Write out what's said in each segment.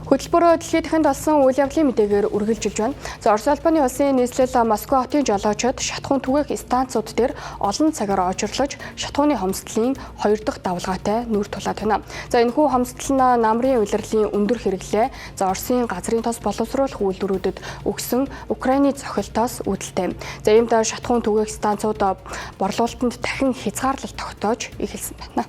Хөтөлбөрөөр дэлхийд дахинд болсон үйл явдлын мэдээгээр үргэлжилж байна. За Орос улбаны улсын нийслэл Москва хотын жолоочид шатхуун түгээх станцууд дээр олон цагаар очирлож шатхууны хомсдлын 2 дахь давлгаатай нүүр тулаад байна. За энэхүү хомсдол нь намрын улирлын өндөр хэрэглээ, за Оросын газрын тос боловсруулах үйлдвэрүүдэд өгсөн Украины цохилтоос үүдэлтэй. За иймд шатхуун түгээх станцууд борлуулалтанд дахин хязгаарлалт тогтоож эхэлсэн байна.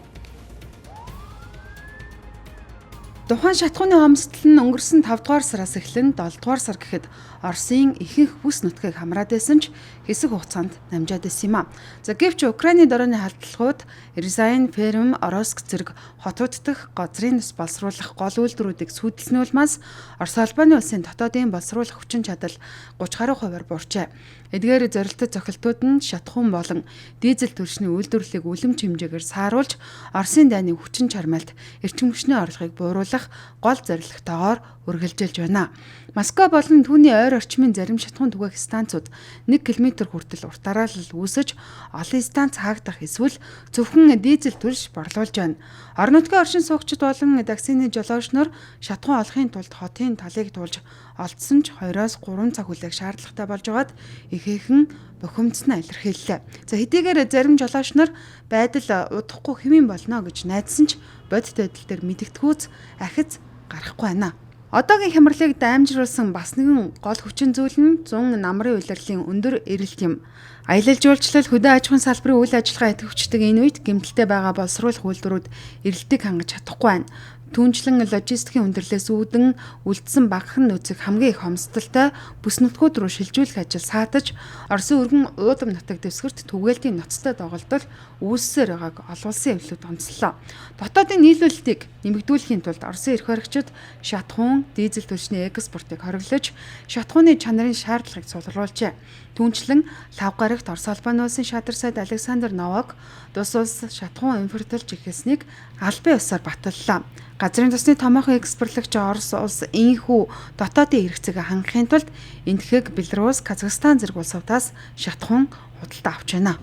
Тухайн шатхууны хомсдол нь өнгөрсөн 5 дугаар сараас эхлэн 7 дугаар сар гэхэд Оросын ихэнх бүс нутгийг хамраад байсан ч хэсэг хугацаанд намжаад байсан юм а. За гэвч Украины дорооны халдлагууд Рязань, Перм, Ороск зэрэг хотууд дахь газрын тос боловсруулах гол үйлдвэрүүдийг сүйдэлсний улмаас Орос улбаны улсын дотоодын боловсруулах хүчин чадал 30 гаруй хувиар буурчээ. Эдгээр зорилттой цохилтууд нь шатхуун болон дизель түлшний үйлдвэрлэлийг үлэмж хэмжээгээр сааруулж Оросын дайны хүчин чармайлт эрчим хүчний орлогыг бууруулах гол зорилготойгоор үргэлжилж байна. Москва болон түүний ойр орчмын зарим шатхуун түгээх станцууд 1 км хүртэл уртаараа л үүсэж олон станц хаагдах эсвэл зөвхөн дизель түлш борлуулж байна. Орон нутгийн оршин суугчид болон таксины жолоочноор шатхуун олохын тулд хотын талыг туулж олдсон ч 2-3 цаг хүлээх шаардлагатай болж байгаад ихээхэн бухимдсан илэрхийллээ. За хэдийгээр зарим жолоочноор байдал удахгүй хэвэн болно гэж найдсан ч бодит байдал дээр мэдэгдэхүүц ахиц гарахгүй байна. Одоогийн хямралыг даймжруулсан бас нэгэн гол хүчин зүйл нь 100 намрын улирлын өндөр эрэлт юм. Аялал жуулчлал, хөдөө аж ахуйн салбарын үйл ажиллагаа идэвхждэг энэ үед гэмтэлтэй байгаа боловсруулах үйлдвэрүүд эрэлтийг хангаж чадахгүй байна. Түүнчлэн логистикийн өндөрлөөс үүдэн үлдсэн багахан нөөцийг хамгийн их хомсдолтой бүс нутгууд руу шилжүүлэх ажил саатаж Оросын өргөн уудам нутаг дэвсгэрт түгээлтийн ноцтой доголдол үүссээр байгааг олон улсын эвлэлүүд онцлоо. Дотоодын нийлүүлэлтийг нэмэгдүүлэхийн тулд Оросын эрх баригчид шатхуун, дизель түлшний экспортыг хориглож, шатхууны чанарын шаардлагыг сулруулжээ. Түүнчлэн лав гарагт Орос улбаны улсын шадар сайд Александр Новак тус улс шатхуун импортлж эхэлснийг албан ёсоор баталлаа. Газрын тосны томоохон экспортлогч Орос улс ийхүү дотоодын хэрэгцээг хангахын тулд энэтхэг Беларусь, Казахстан зэрэг улсуудаас шатхуун худалдаа авч байна.